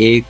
1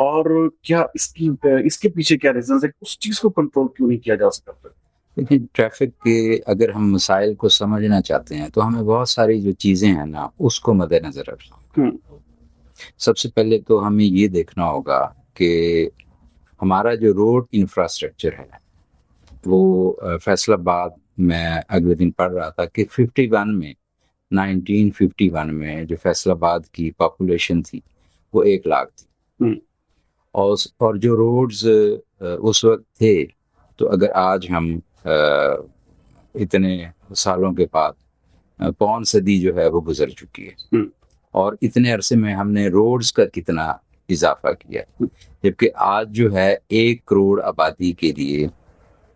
اور کیا اس کے پیچھے کیا ریزنز ہے، اس چیز کو کنٹرول کیوں نہیں کیا جا سکتا؟ لیکن ٹریفک کے اگر ہم مسائل کو سمجھنا چاہتے ہیں تو ہمیں بہت ساری جو چیزیں ہیں نا اس کو مد نظر رکھنا ہوگا۔ سب سے پہلے تو ہمیں یہ دیکھنا ہوگا کہ ہمارا جو روڈ انفراسٹرکچر ہے وہ فیصل آباد میں اگلے دن پڑھ رہا تھا کہ 1951 میں جو فیصل آباد کی پاپولیشن تھی وہ 1 لاکھ تھی، اور جو روڈز اس وقت تھے، تو اگر آج ہم اتنے سالوں کے بعد 5 صدی جو ہے وہ گزر چکی ہے، اور اتنے عرصے میں ہم نے روڈز کا کتنا اضافہ کیا، جبکہ آج جو ہے 1 کروڑ آبادی کے لیے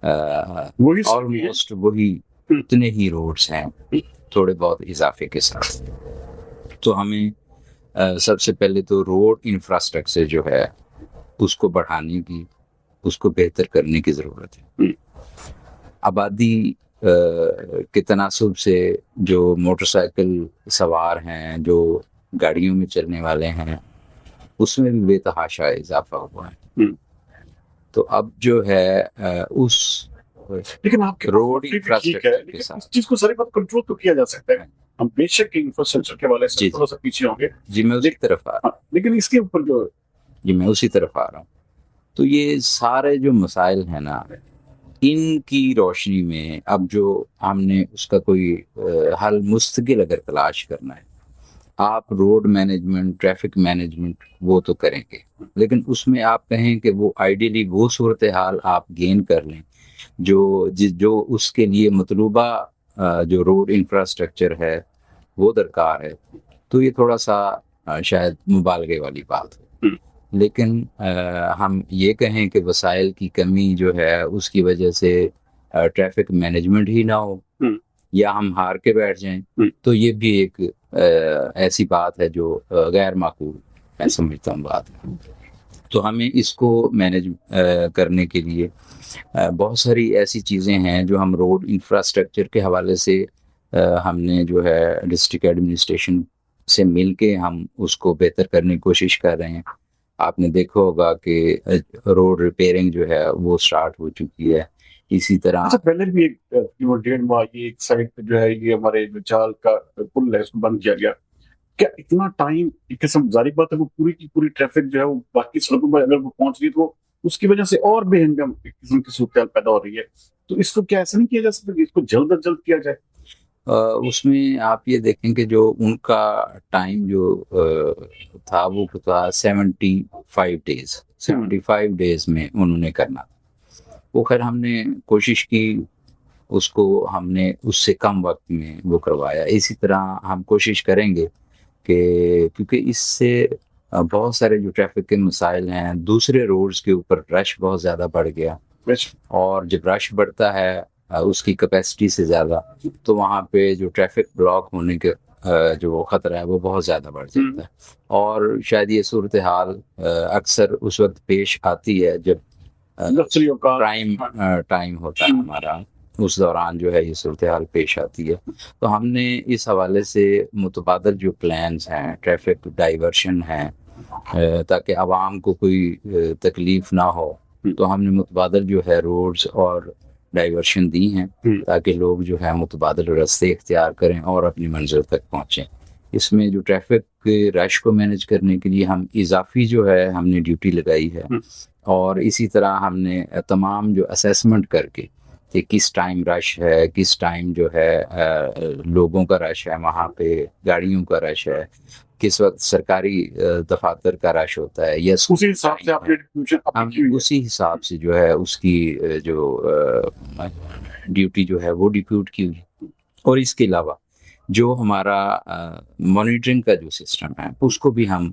آلموسٹ وہی اتنے ہی روڈز ہیں، تھوڑے بہت اضافے کے ساتھ۔ تو ہمیں سب سے پہلے تو روڈ انفراسٹرکچر جو ہے اس کو بڑھانے کی، اس کو بہتر کرنے کی ضرورت ہے۔ آبادی کے تناسب سے جو موٹر سائیکل سوار ہیں، جو گاڑیوں میں چلنے والے ہیں، اس میں بھی بے تحاشا اضافہ ہوا ہے۔ تو اب جو ہے اس لیکن آپ کے روڈ انفراسٹرکچر کے ساتھ اس چیز کو ساری بات کنٹرول تو کیا جا سکتا ہے۔ ہم بے شک انفراسٹرکچر کے والے سے تھوڑا سا پیچھے ہوں گے، جی میں اسی طرف آ رہا ہوں، لیکن اس کے اوپر جو میں اسی طرف آ رہا ہوں۔ تو یہ سارے جو مسائل ہیں نا، ان کی روشنی میں اب جو ہم نے اس کا کوئی حل مستقل اگر تلاش کرنا ہے، آپ روڈ مینجمنٹ، ٹریفک مینجمنٹ وہ تو کریں گے، لیکن اس میں آپ کہیں کہ وہ آئیڈیلی وہ صورتحال آپ گین کر لیں جو اس کے لیے مطلوبہ جو روڈ انفراسٹرکچر ہے وہ درکار ہے، تو یہ تھوڑا سا شاید مبالغے والی بات ہے۔ لیکن ہم یہ کہیں کہ وسائل کی کمی جو ہے اس کی وجہ سے ٹریفک مینجمنٹ ہی نہ ہو، یا ہم ہار کے بیٹھ جائیں، تو یہ بھی ایک ایسی بات ہے جو غیر معقول میں سمجھتا ہوں بات ہے۔ تو ہمیں اس کو مینج کرنے کے لیے بہت ساری ایسی چیزیں ہیں جو ہم روڈ انفراسٹرکچر کے حوالے سے ہم نے جو ہے ڈسٹرکٹ ایڈمنسٹریشن سے مل کے ہم اس کو بہتر کرنے کی کوشش کر رہے ہیں۔ آپ نے دیکھا ہوگا کہ روڈ ریپیئرنگ جو ہے وہ سٹارٹ ہو چکی ہے۔ اسی طرح پہلے بھی ایک 1.5 ماہ ایک سائڈ پہ جو ہے یہ ہمارے جو چال کا پل ہے اس کو بند کیا گیا۔ کیا اتنا ٹائم، ایک قسم ظاہر بات ہے وہ پوری کی پوری ٹریفک جو ہے وہ باقی سڑکوں پر اگر وہ پہنچ رہی تو اس کی وجہ سے اور بے ہنگم ایک قسم کی صورتحال پیدا ہو رہی ہے، تو اس کو کیا ایسا نہیں کیا جا سکتا کہ اس کو جلد از جلد کیا جائے؟ اس میں آپ یہ دیکھیں کہ جو ان کا ٹائم جو تھا وہ تھا 75 ڈیز میں انہوں نے کرنا تھا۔ وہ خیر ہم نے کوشش کی، اس کو ہم نے اس سے کم وقت میں وہ کروایا۔ اسی طرح ہم کوشش کریں گے کہ کیونکہ اس سے بہت سارے جو ٹریفک کے مسائل ہیں، دوسرے روڈز کے اوپر رش بہت زیادہ بڑھ گیا، اور جب رش بڑھتا ہے اس کی کیپیسٹی سے زیادہ، تو وہاں پہ جو ٹریفک بلاک ہونے کے جو خطرہ ہے وہ بہت زیادہ بڑھ جاتا ہے۔ اور شاید یہ صورتحال اکثر اس وقت پیش آتی ہے جب پرائم ٹائم ہوتا ہے ہمارا، اس دوران جو ہے یہ صورتحال پیش آتی ہے۔ تو ہم نے اس حوالے سے متبادل جو پلانز ہیں، ٹریفک ڈائیورشن ہیں، تاکہ عوام کو کوئی تکلیف نہ ہو، تو ہم نے متبادل جو ہے روڈز اور ڈائیورشن دی ہیں تاکہ لوگ جو ہے متبادل راستے اختیار کریں اور اپنی منزل تک پہنچیں۔ اس میں جو ٹریفک کے رش کو مینج کرنے کے لیے ہم اضافی جو ہے ہم نے ڈیوٹی لگائی ہے، اور اسی طرح ہم نے تمام جو اسیسمنٹ کر کے کہ کس ٹائم رش ہے، کس ٹائم جو ہے لوگوں کا رش ہے، وہاں پہ گاڑیوں کا رش ہے، کس وقت سرکاری دفاتر کا رش ہوتا ہے، یا اسی حساب سے ہم اسی حساب سے جو ہے اس کی جو ڈیوٹی جو ہے وہ ڈیپیوٹ کی ہوئی۔ اور اس کے علاوہ جو ہمارا مانیٹرنگ کا جو سسٹم ہے اس کو بھی ہم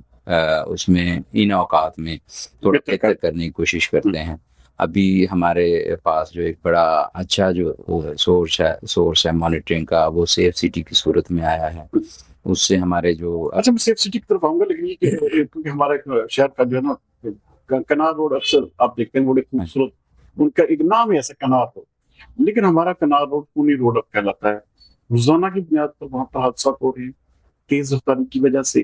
اس میں ان اوقات میں تھوڑا بہتر کرنے کی کوشش کرتے ہیں۔ ابھی ہمارے پاس جو ایک بڑا اچھا جو سورس ہے مانیٹرنگ کا، وہ سیف سٹی کی صورت میں آیا ہے۔ اس سے ہمارے جو میں سیف سٹی کی طرف آؤں گا، لیکن یہ کیونکہ ہمارا شہر کا جو ہے نا کنار روڈ اکثر آپ دیکھتے ہیں بڑے خوبصورت، ان کا ایک نام ہے ایسا کنار روڈ، لیکن ہمارا کنار روڈ پونی روڈ اب کہلاتا ہے۔ روزانہ کی بنیاد پر وہاں پر حادثات ہو رہے ہیں تیز رفتاری کی وجہ سے۔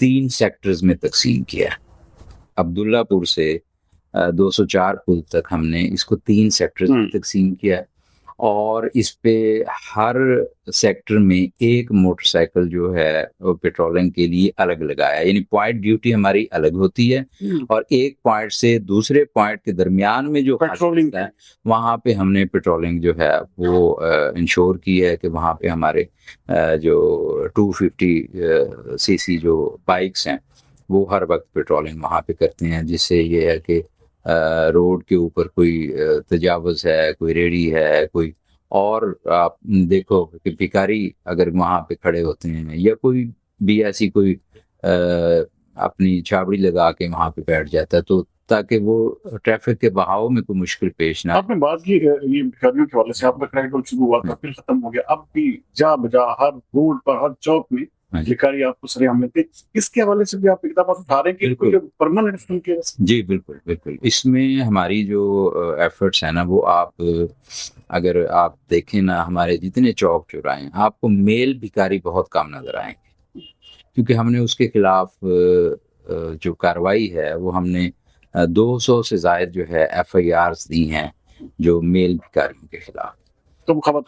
3 سیکٹرز میں تقسیم کیا ہے. عبداللہ پور سے 204 پل تک ہم نے اس کو 3 سیکٹرز میں تقسیم کیا ہے, اور اس پہ ہر سیکٹر میں ایک موٹر سائیکل جو ہے وہ پیٹرولنگ کے لیے الگ لگایا, یعنی پوائنٹ ڈیوٹی ہماری الگ ہوتی ہے, اور ایک پوائنٹ سے دوسرے پوائنٹ کے درمیان میں جو پیٹرولنگ ہے وہاں پہ ہم نے پیٹرولنگ جو ہے وہ انشور کی ہے کہ وہاں پہ ہمارے جو 250 سی سی جو بائکس ہیں وہ ہر وقت پیٹرولنگ وہاں پہ کرتے ہیں, جس سے یہ ہے کہ روڈ کے اوپر کوئی تجاوز ہے, کوئی ریڑھی ہے, کوئی اور آپ دیکھو کہ بھکاری اگر وہاں پہ کھڑے ہوتے ہیں یا کوئی بھی ایسی کوئی اپنی چھابڑی لگا کے وہاں پہ بیٹھ جاتا ہے, تو تاکہ وہ ٹریفک کے بہاؤ میں کوئی مشکل پیش نہ. آپ نے بات کی یہ بھکاریوں کے حوالے سے, آپ کا کریک رول شروع ہوا تھا پھر ختم ہو گیا, اب بھی جا بجا ہر روڈ پر ہر چوک میں بھکاری آپ کو سرے عام ملتے, اس کے حوالے سے بھی آپ اقدامات اٹھا رہے ہیں کہ پرماننٹ کے؟ جی بالکل بالکل, اس میں ہماری جو ایفرٹس ہیں نا وہ آپ اگر آپ دیکھیں نا ہمارے جتنے چوک چوراہے ہیں آپ کو میل بھکاری بہت کم نظر آئیں گے, کیونکہ ہم نے اس کے خلاف جو کارروائی ہے وہ ہم نے 200 سے زائد جو ہے FIRs دی ہیں جو میل بھکاریوں کے خلاف.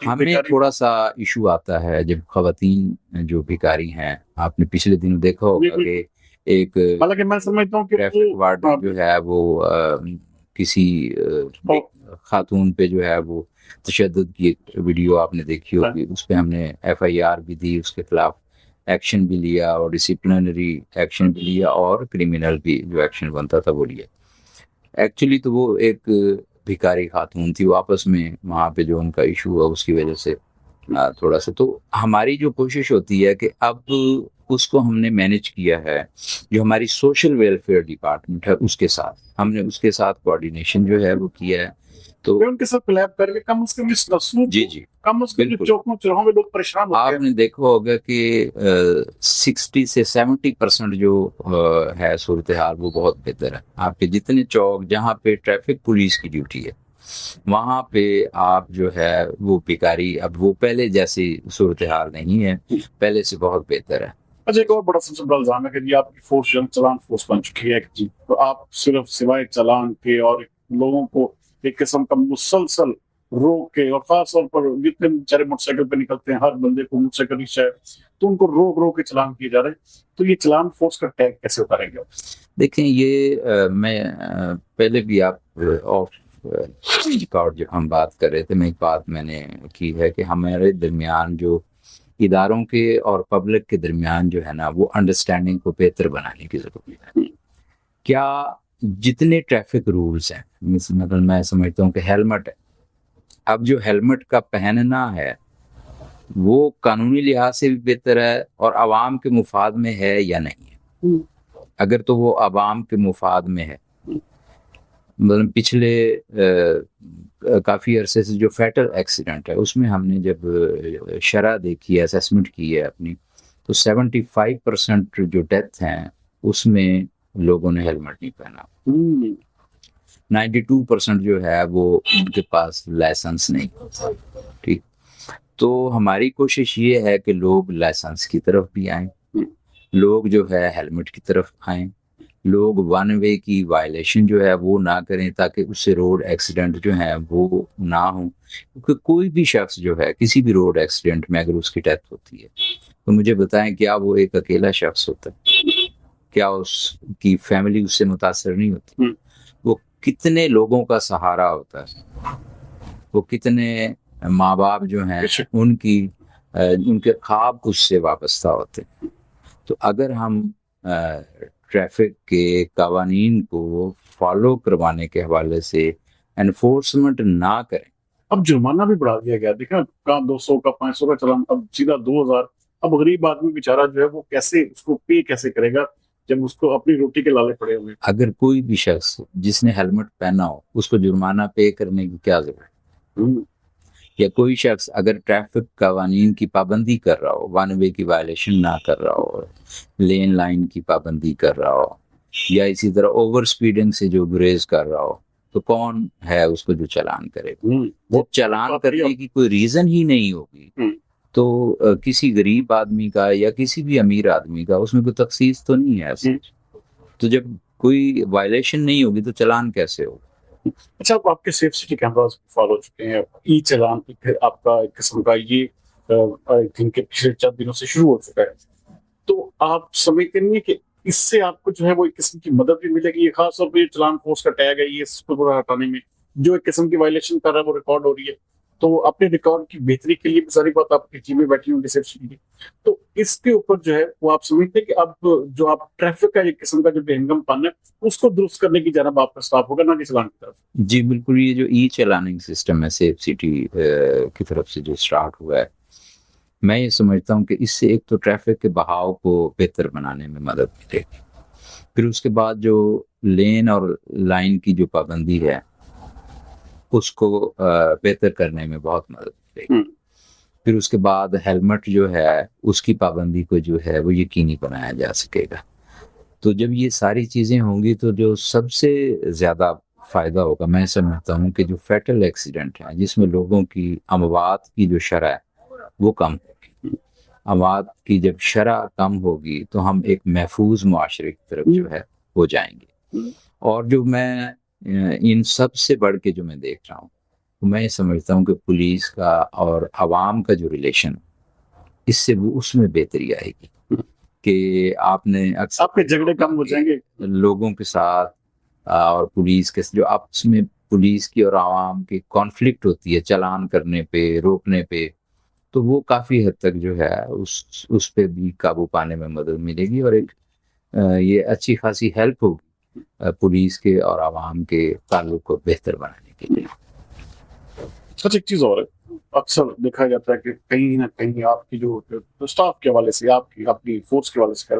ہمیں تھوڑا سا ایشو آتا ہے جب خواتین جو بھکاری ہیں, آپ نے پچھلے دنوں دیکھا ہوگا کہ ایک حالانکہ میں سمجھتا ہوں کہ ٹریفک وارڈن جو ہے وہ کسی خاتون پہ جو ہے وہ تشدد کی ویڈیو آپ نے دیکھی ہوگی, اس پہ ہم نے FIR بھی دی, اس کے خلاف ایکشن بھی لیا اور ڈسپلنری ایکشن بھی لیا اور کرمنل بھی جو ایکشن بنتا تھا وہ لیا. ایکچولی تو وہ ایک بھکاری خاتون تھی, واپس میں وہاں پہ جو ان کا ایشو ہوا اس کی وجہ سے تھوڑا سا, تو ہماری جو کوشش ہوتی ہے کہ اب اس کو ہم نے مینیج کیا ہے, جو ہماری سوشل ویلفیئر ڈپارٹمنٹ ہے اس کے ساتھ ہم نے اس کے ساتھ کوآرڈینیشن جو ہے وہ کیا ہے, تو ان کے ساتھ کلیب کر کے کم از کم اس نسلوں جی جی کم از کم چوکوں چوراہوں میں لوگ پریشان ہوتے ہیں. آپ نے دیکھا ہوگا کہ 60 سے 70% جو ہے صورتحال وہ بہت بہتر ہے. آپ کے جتنے چوک جہاں پہ ٹریفک پولیس کی ڈیوٹی ہے وہاں پہ آپ جو ہے وہ بھکاری اب وہ پہلے جیسی صورتحال نہیں ہے, پہلے سے بہت بہتر ہے. اچھا, ایک اور بڑا سب سے بڑا الزام ہے کہ جی آپ کی فورس چلان فورس بن چکی ہے جی, تو آپ صرف سوائے چلان کے اور لوگوں کو ایک قسم کا مسلسل روک کے, اور خاص طور پر جتنے بیچارے موٹر سائیکل پہ نکلتے ہیں ہر بندے کو موٹر سائیکل رکشا ہے تو ان کو روک کے چلان کیے جا رہے ہیں, تو یہ چلان فورس کا ٹیگ کیسے اتاریں گے؟ دیکھیں یہ میں پہلے بھی آپ آف ریکارڈ جب ہم بات کر رہے تھے میں ایک بات میں نے کی ہے کہ ہمارے درمیان جو اداروں کے اور پبلک کے درمیان جو ہے نا وہ انڈرسٹینڈنگ کو بہتر بنانے کی ضرورت ہے. کیا جتنے ٹریفک رولز ہیں, مثلا میں سمجھتا ہوں کہ ہیلمٹ ہے, اب جو ہیلمٹ کا پہننا ہے وہ قانونی لحاظ سے بھی بہتر ہے اور عوام کے مفاد میں ہے یا نہیں ہے. اگر تو وہ عوام کے مفاد میں ہے, مطلب پچھلے کافی عرصے سے جو فیٹل ایکسیڈنٹ ہے اس میں ہم نے جب شرح دیکھی ہے, اسیسمنٹ کی ہے اپنی, تو 75% جو ڈیتھ ہیں اس میں لوگوں نے ہیلمٹ نہیں پہنا. 92% جو ہے وہ ان کے پاس لائسنس نہیں. ٹھیک, تو ہماری کوشش یہ ہے کہ لوگ لائسنس کی طرف بھی آئیں, لوگ جو ہے ہیلمٹ کی طرف آئیں, لوگ ون وے کی وائلیشن جو ہے وہ نہ کریں تاکہ اس سے روڈ ایکسیڈنٹ جو ہیں وہ نہ ہوں. کیونکہ کوئی بھی شخص جو ہے کسی بھی روڈ ایکسیڈنٹ میں اگر اس کی ڈیتھ ہوتی ہے تو مجھے بتائیں کیا وہ ایک اکیلا شخص ہوتا ہے, کیا اس کی فیملی اس سے متاثر نہیں ہوتی؟ وہ کتنے لوگوں کا سہارا ہوتا ہے, وہ کتنے ماں باپ جو ہیں ان کے خواب اس سے وابستہ ہوتے ہیں. تو اگر ہم ٹریفک کے قوانین کو فالو کروانے کے حوالے سے انفورسمنٹ نہ کریں. اب جرمانہ بھی بڑھا دیا گیا, دیکھیں کہاں 200 کا 500 کا چلان اب سیدھا 2000. اب غریب آدمی بیچارہ جو ہے وہ کیسے اس کو پے کیسے کرے گا جب اس کو اپنی روٹی کے لالے پڑے ہوئے. اگر کوئی بھی شخص جس نے ہیلمٹ پہنا ہو اس کو جرمانہ پے کرنے کی کیا ضرورت ہے؟ یا کوئی شخص اگر ٹریفک قوانین کی پابندی کر رہا ہو, ون وے کی وائلیشن نہ کر رہا ہو, لین لائن کی پابندی کر رہا ہو, یا اسی طرح اوور سپیڈنگ سے جو گریز کر رہا ہو, تو کون ہے اس کو جو چلان کرے گا؟ جب چلان کرنے کی کوئی ریزن ہی نہیں ہوگی تو کسی غریب آدمی کا یا کسی بھی امیر آدمی کا اس میں کوئی تخصیص تو نہیں ہے ایسے. تو جب کوئی وائلیشن نہیں ہوگی تو چلان کیسے ہوگا؟ اچھا، آپ کے سیف سٹی کیمراز فالو ہو چکے ہیں، ای چلان پھر آپ کا ایک قسم کا یہ آئی تھنک کہ پچھلے چند دنوں سے شروع ہو چکا ہے، تو آپ سمجھتے نہیں کہ اس سے آپ کو جو ہے وہ ایک قسم کی مدد بھی ملے گی، خاص طور پہ یہ چلان فورس کا ٹیگ ہے یہ اس کو ہٹانے میں جو ایک قسم کی وائلیشن کر رہا ہے وہ ریکارڈ ہو رہی ہے، تو اپنے ریکارڈ کی بہتری کے لیے بھی ساری بات آپ کی ٹیمیں بیٹھی ہوں گی سیف سٹی کی، تو اس کے اوپر جو ہے وہ آپ سمجھتے ہیں کہ اب جو آپ ٹریفک کا ایک قسم کا جو بے ہنگم پن ہے اس کو درست کرنے کی جانب آپ کا سٹاف ہوگا، نہ کہ چلان کی طرف؟ جی بالکل. یہ جو ای چلاننگ سسٹم ہے سیف سٹی کی طرف سے جو سٹارٹ ہوا ہے، میں یہ سمجھتا ہوں کہ اس سے ایک تو ٹریفک کے بہاؤ کو بہتر بنانے میں مدد ملے گی، پھر اس کے بعد جو لین اور لائن کی جو پابندی ہے اس کو بہتر کرنے میں بہت مدد ملے گی، پھر اس کے بعد ہیلمٹ جو ہے اس کی پابندی کو جو ہے وہ یقینی بنایا جا سکے گا. تو جب یہ ساری چیزیں ہوں گی تو جو سب سے زیادہ فائدہ ہوگا میں سمجھتا ہوں کہ جو فیٹل ایکسیڈنٹ ہیں جس میں لوگوں کی اموات کی جو شرح ہے وہ کم ہوگی. اموات کی جب شرح کم ہوگی تو ہم ایک محفوظ معاشرے کی طرف جو ہے وہ جائیں گے. اور جو میں ان سب سے بڑھ کے جو میں دیکھ رہا ہوں میں یہ سمجھتا ہوں کہ پولیس کا اور عوام کا جو ریلیشن اس سے اس میں بہتری آئے گی کہ آپ نے اکثر آپ کے جھگڑے کم ہو جائیں گے لوگوں کے ساتھ اور پولیس کے جو آپس میں پولیس کی اور عوام کی کانفلکٹ ہوتی ہے چلان کرنے پہ روکنے پہ، تو وہ کافی حد تک جو ہے اس پہ بھی قابو پانے میں مدد ملے گی اور ایک یہ اچھی خاصی ہیلپ ہوگی پولیس کے اور عوام کے تعلق کو بہتر بنانے کے لیے. سچ ایک چیز اور ہے، اکثر دیکھا جاتا ہے کہ کہیں نہ کہیں آپ کی جو اسٹاف کے حوالے سے آپ کی اپنی فورس کے حوالے سے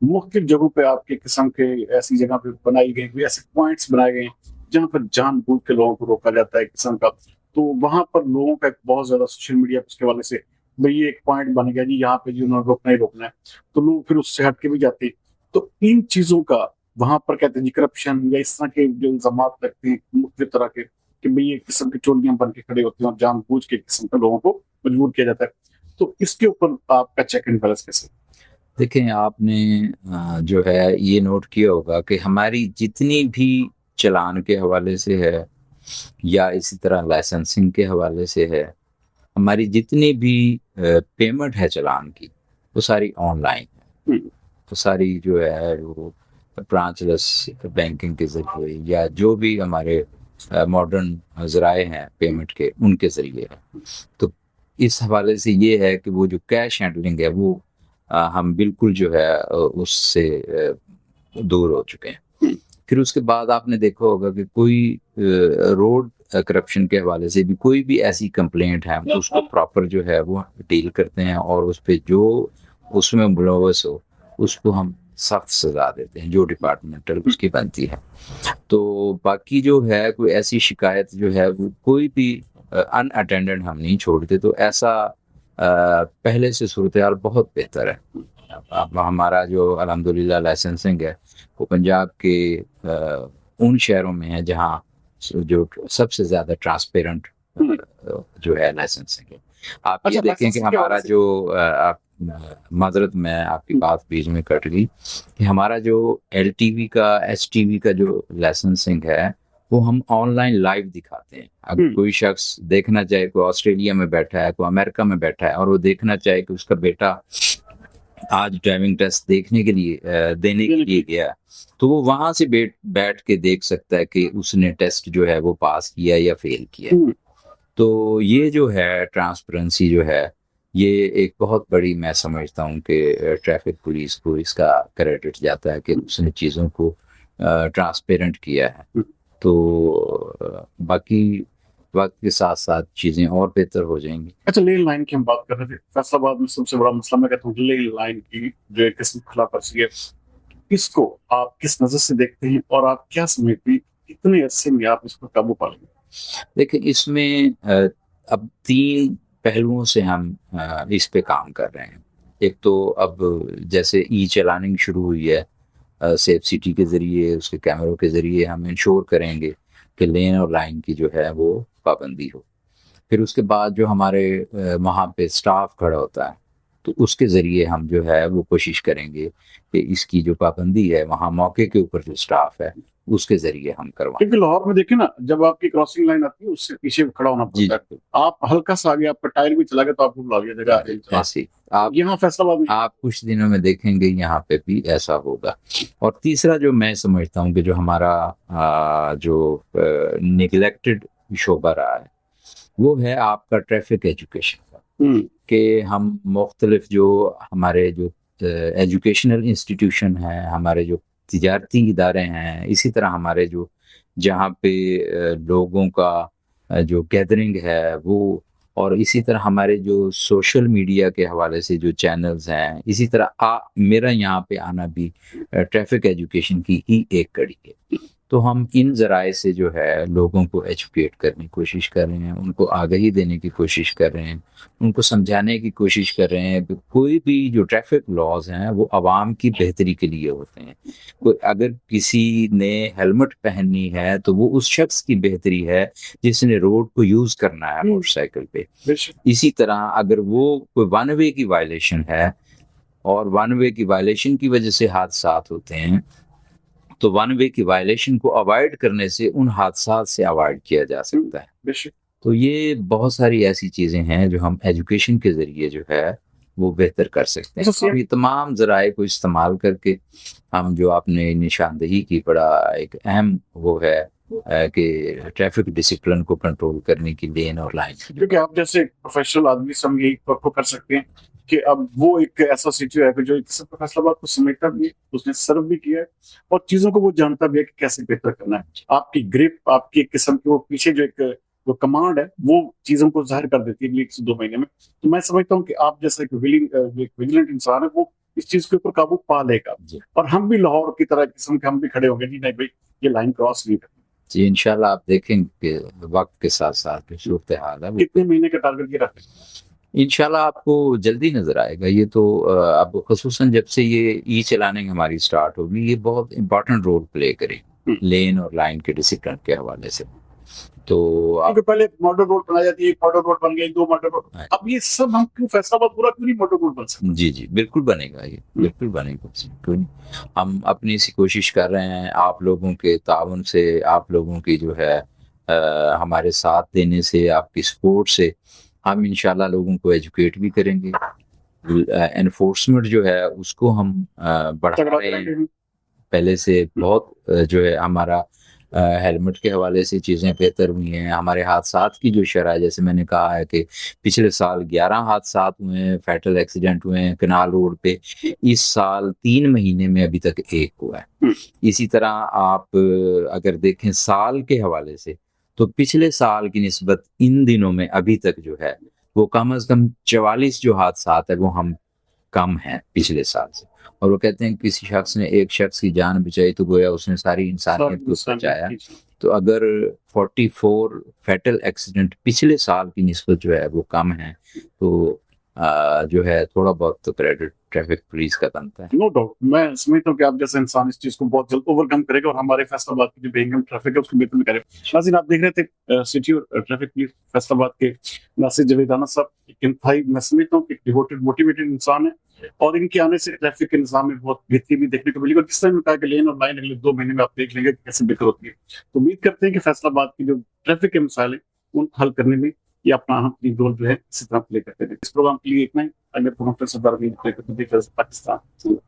مختلف جگہوں پہ آپ کے قسم کے ایسی جگہ پہ بنائی گئی ایسے پوائنٹس بنائے گئے ہیں جہاں پر جان بوجھ کے لوگوں کو روکا جاتا ہے ایک قسم کا، تو وہاں پر لوگوں کا بہت زیادہ سوشل میڈیا اس کے حوالے سے بھئی یہ ایک پوائنٹ بن گیا جی یہاں پہ جی انہوں نے روکنا ہی روکنا ہے، تو لوگ پھر اس سے ہٹ کے بھی جاتے ہیں. تو ان چیزوں کا وہاں پر کہتے ہیں جی کرپشن یا اس طرح کے جو الزامات لگتے ہیں مختلف طرح کے کہ بھئی ایک قسم کی چولیاں بن کے کھڑے ہوتے ہیں اور جان بوجھ کے قسم کے لوگوں کو مجبور کیا جاتا ہے، تو اس کے اوپر آپ کا چیک اینڈ بیلنس کیسے؟ دیکھیں آپ نے جو ہے یہ نوٹ کیا ہوگا کہ ہماری جتنی بھی چلان کے حوالے سے ہے یا اسی طرح لائسنسنگ کے حوالے سے ہے، ہماری جتنی بھی پیمنٹ ہے چلان کی وہ ساری آن لائن ہے. وہ ساری جو ہے وہ برانچ لیس بینکنگ کے ذریعے یا جو بھی ہمارے ماڈرن ذرائع ہیں پیمنٹ کے ان کے ذریعے ہے. تو اس حوالے سے یہ ہے کہ وہ جو کیش ہینڈلنگ ہے وہ ہم بالکل جو ہے اس سے دور ہو چکے ہیں. پھر اس کے بعد آپ نے دیکھا ہوگا کہ کوئی روڈ کرپشن کے حوالے سے بھی کوئی بھی ایسی کمپلینٹ ہے تو اس کو پراپر جو ہے وہ ڈیل کرتے ہیں اور اس پہ جو اس میں ملوث ہو اس کو ہم سخت سزا دیتے ہیں جو ڈپارٹمنٹل اس کی بنتی ہے. تو باقی جو ہے کوئی ایسی شکایت جو ہے وہ کوئی بھی ان اٹینڈنٹ ہم نہیں چھوڑتے، تو ایسا پہلے سے صورتحال بہت بہتر ہے. اب ہمارا جو الحمدللہ لائسنسنگ ہے وہ پنجاب کے ان شہروں میں ہے جہاں جو سب سے زیادہ ٹرانسپیرنٹ جو ہے لائسنسنگ ہے. آپ یہ دیکھیں کہ ہمارا جو معذرت میں آپ کی بات بیچ میں کٹ گئی کہ ہمارا جو ایل ٹی وی کا ایچ ٹی وی کا جو لائسنسنگ ہے وہ ہم آن لائن لائیو دکھاتے ہیں. اگر کوئی شخص دیکھنا چاہے کوئی آسٹریلیا میں بیٹھا ہے کوئی امریکہ میں بیٹھا ہے اور وہ دیکھنا چاہے کہ اس کا بیٹا آج ڈرائیونگ ٹیسٹ دینے کے لیے گیا تو وہ وہاں سے بیٹھ کے دیکھ سکتا ہے کہ اس نے ٹیسٹ جو ہے وہ پاس کیا یا فیل کیا. تو یہ جو ہے ٹرانسپیرنسی جو ہے یہ ایک بہت بڑی میں سمجھتا ہوں کہ ٹریفک پولیس کو اس کا کریڈٹ جاتا ہے کہ اس نے چیزوں کو ٹرانسپیرنٹ کیا ہے. تو باقی وقت کے ساتھ ساتھ چیزیں اور بہتر ہو جائیں گی. اچھا لین لائن کی ہم بات کر رہے تھے، فیصل آباد میں سب سے بڑا مسئلہ میں کہتا ہوں لین لائن کی جو ایک قسم خلاف ورزی ہے، اس کو آپ کس نظر سے دیکھتے ہیں اور آپ کیا سمجھتے ہیں کتنے عرصے میں آپ اس کو قابو پا لیں گے؟ دیکھیں اس میں اب 3 پہلوؤں سے ہم اس پہ کام کر رہے ہیں. ایک تو اب جیسے ای چلاننگ شروع ہوئی ہے سیف سٹی کے ذریعے اس کے کیمروں کے ذریعے ہم انشور کریں گے کہ لین اور لائن کی جو ہے وہ پابندی ہو. پھر اس کے بعد جو ہمارے وہاں پہ اسٹاف کھڑا ہوتا ہے تو اس کے ذریعے ہم جو ہے وہ کوشش کریں گے کہ اس کی جو پابندی ہے وہاں موقع کے اوپر جو اسٹاف ہے اس کے ذریعے ہم کروائیں. کیونکہ لاہور میں دیکھیں نا، جب آپ کی کراسنگ لائن آتی ہے اس سے پیچھے کھڑا ہونا جی پڑتا ہے. آپ ہلکا سا آگے آپ کا ٹائر بھی چلا گیا تو آپ کو بلا دیا جائے گا. ایسے آپ یہاں فیصلہ آباد میں آپ کچھ دنوں میں دیکھیں گے یہاں پہ بھی ایسا ہوگا. اور تیسرا جو میں سمجھتا ہوں کہ جو ہمارا جو نگلیکٹڈ شعبہ رہا ہے وہ ہے آپ کا ٹریفک ایجوکیشن، کہ ہم مختلف جو ہمارے جو ایجوکیشنل انسٹیٹیوشن ہیں، ہمارے جو تجارتی ادارے ہیں، اسی طرح ہمارے جو جہاں پہ لوگوں کا جو گیدرنگ ہے وہ، اور اسی طرح ہمارے جو سوشل میڈیا کے حوالے سے جو چینلز ہیں، اسی طرح میرا یہاں پہ آنا بھی ٹریفک ایجوکیشن کی ہی ایک کڑی ہے. تو ہم ان ذرائع سے جو ہے لوگوں کو ایجوکیٹ کرنے کی کوشش کر رہے ہیں، ان کو آگاہی دینے کی کوشش کر رہے ہیں، ان کو سمجھانے کی کوشش کر رہے ہیں کہ کوئی بھی جو ٹریفک لاز ہیں وہ عوام کی بہتری کے لیے ہوتے ہیں. اگر کسی نے ہیلمٹ پہننی ہے تو وہ اس شخص کی بہتری ہے جس نے روڈ کو یوز کرنا ہے موٹر سائیکل پہ. اسی طرح اگر وہ کوئی ون وے کی وائلیشن ہے اور ون وے کی وائلیشن کی وجہ سے حادثات ہوتے ہیں تو ون وے کی وائلیشن کو اوائڈ کرنے سے ان حادثات سے اوائڈ کیا جا سکتا ہے. تو یہ بہت ساری ایسی چیزیں ہیں جو ہم ایجوکیشن کے ذریعے جو ہے وہ بہتر کر سکتے ہیں. یہ تمام ذرائع کو استعمال کر کے ہم جو آپ نے نشاندہی کی بڑا ایک اہم وہ ہے کہ ٹریفک ڈسپلن کو کنٹرول کرنے کی لین اور لائن. کیونکہ آپ جیسے پروفیشنل آدمی سے ہم یہی توقع کر سکتے ہیں کہ اب وہ ایک ایسا سٹیو ہے کہ جو فیصلہ بات کو سمجھتا بھی ہے، اس نے سرو بھی کیا ہے اور چیزوں کو وہ جانتا بھی ہے کہ کیسے بہتر کرنا ہے. آپ کی گرپ، آپ کی ایک قسم کی وہ پیچھے جو ایک وہ کمانڈ ہے وہ چیزوں کو ظاہر کر دیتی ہے 1 سے 2 مہینے میں. تو میں سمجھتا ہوں کہ آپ جیسا ایک ویجیلنٹ انسان ہے وہ اس چیز کے اوپر قابو پا لے گا. اور ہم بھی لاہور کی طرح قسم کے ہم بھی کھڑے ہوں گے، نہیں بھائی یہ لائن کراس نہیں کرنا. جی انشاءاللہ آپ دیکھیں کہ وقت کے ساتھ ساتھ صورتحال ہے. کتنے مہینے کا ٹارگٹ یہ رکھیں؟ انشاءاللہ آپ کو جلدی نظر آئے گا. یہ تو اب خصوصاً جب سے یہ ای چلاننگ ہماری سٹارٹ ہوگی یہ بہت امپورٹنٹ رول پلے کرے لین اور لائن کے ڈسپلن کے حوالے سے. تو پہلے ماڈل روڈ بنائی جاتی ہے، ایک ماڈل روڈ بن گئی، 2 ماڈل روڈ. اب یہ سب ہم کیوں فیصلہ آباد پورا کیوں نہیں ماڈل روڈ بن سکتا؟ جی بالکل بنے گا، یہ بالکل بنے گا. کیوں نہیں، ہم اپنی سی کوشش کر رہے ہیں. آپ لوگوں کے تعاون سے، آپ لوگوں کی جو ہے ہمارے ساتھ دینے سے، آپ کی سپورٹ سے ہم انشاءاللہ لوگوں کو ایجوکیٹ بھی کریں گے. انفورسمنٹ جو ہے اس کو ہم بڑھا رہے ہیں. پہلے سے بہت جو ہے ہمارا ہیلمٹ کے حوالے سے چیزیں بہتر ہوئی ہیں. ہمارے حادثات کی جو شرح، جیسے میں نے کہا ہے کہ پچھلے سال 11 حادثات ہوئے ہیں، فیٹل ایکسیڈنٹ ہوئے ہیں کنال روڈ پہ. اس سال 3 مہینے میں ابھی تک 1 ہوا ہے. اسی طرح آپ اگر دیکھیں سال کے حوالے سے تو پچھلے سال کی نسبت ان دنوں میں ابھی تک جو ہے وہ کم از کم 44 جو حادثات ہے وہ ہم کم ہیں پچھلے سال سے. اور وہ کہتے ہیں کسی شخص نے ایک شخص کی جان بچائی تو گویا اس نے ساری انسانیت کو بچایا. تو اگر 44 فیٹل ایکسیڈنٹ پچھلے سال کی نسبت جو ہے وہ کم ہیں تو جو ہے تھوڑا بہت تو کریڈٹ ٹریفک پولیس کا بنتا ہے. نو ڈاؤٹ، میں سمجھتا ہوں کہ آپ جیسا انسان اس چیز کو بہت جلد اوور کم کرے گا اور ہمارے فیصلہ آباد کی جو بے انکم ٹریفک ہے اس کو بہتر بھی کرے گا. ناظرین آپ دیکھ رہے تھے سٹی اور ٹریفک پولیس فیصلہ آباد کے ناصر جاوید رانا صاحب. ایک انتہائی میں سمجھتا ہوں کہ ڈیوٹڈ موٹیویٹڈ انسان ہے اور ان کے آنے سے ٹریفک کے نظام میں بہت بہتری بھی دیکھنے کو ملی. اور جس طرح میں کہا کہ لین اور لائن اگلے 2 مہینے میں آپ دیکھ لیں گے کہ کیسے بہتر ہوتی ہے. تو امید کرتے ہیں کہ فیصلہ آباد کی جو ٹریفک کے مسائل ہیں ان حل کرنے میں یہ اپنا اہم رول جو ہے اسی طرح پلے کرتے ہیں. اس پروگرام کے لیے اتنا ہی. اگر پروگرام پاکستان